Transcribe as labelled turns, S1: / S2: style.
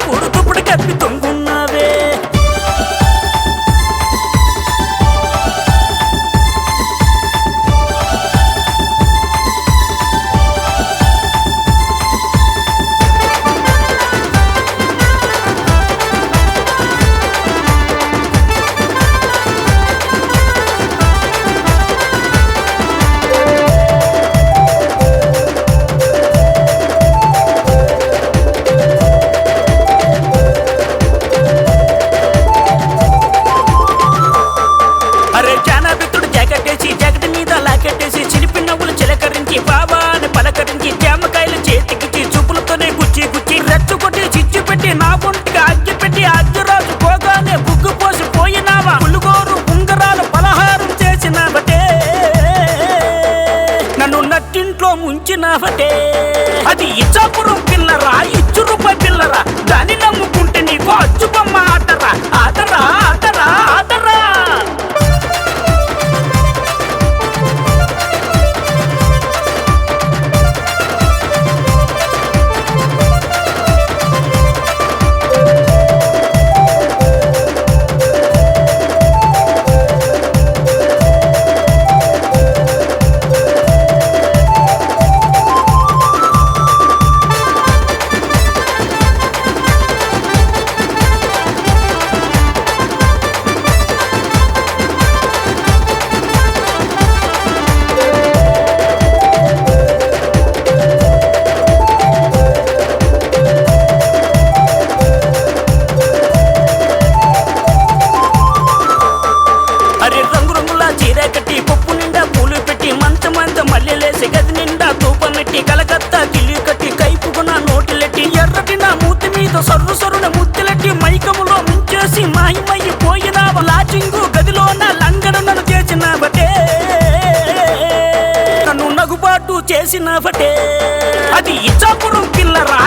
S1: కూడు దుప్పుడు కప్పి తొంగున్నావే. అరే జానాబిత్తుడు జాకెట్టేసి జాకెట్ మీద లాకెట్టేసి చిలిపి నవ్వులు చిలకరించి బాబా అని పలకరించి జామకాయలు చేతికిచ్చి చూపులతోనే గుచ్చి గుచ్చి రెచ్చుకొట్టి చిచ్చు పెట్టి నా ఒంటికి అగ్గి పెట్టి అగ్గిరాజు పోగానే బుగ్గు పోసి పోయినావా. పులుగోరు ఉంగరాలు పలహారం చేసినావటే, నన్ను నట్టింట్లో ముంచినావటే. అది ఇచ్చాపురం పిల్లరా, ఇచ్చు రూపాయి పిల్లరా, దాన్ని నమ్ముకుంటే నీకు అచ్చుబొమ్మ ఆటరా. ఆటరా ఆటరా ఆటరా. అరే రంగు రంగుల చీర కట్టి పప్పు నిండా పూలు పెట్టి మంచమంత మల్లెలేసి గది నిండా తూపమెట్టి కలకత్తా కిల్లి కట్టి కైపుకున్న నోటిలెట్టి ఎర్రటి నా మూతి మీద సర్రు సరున ముత్తిలెట్టి మైకములో ముంచేసి మాయమయ్యి పోయినావ. లాచింగు గదిలోన లంగడు నన్ను చేసినావటే, నన్ను నగుబాటు చేసినావటే. అది ఇచ్చాపురం పిల్లరా,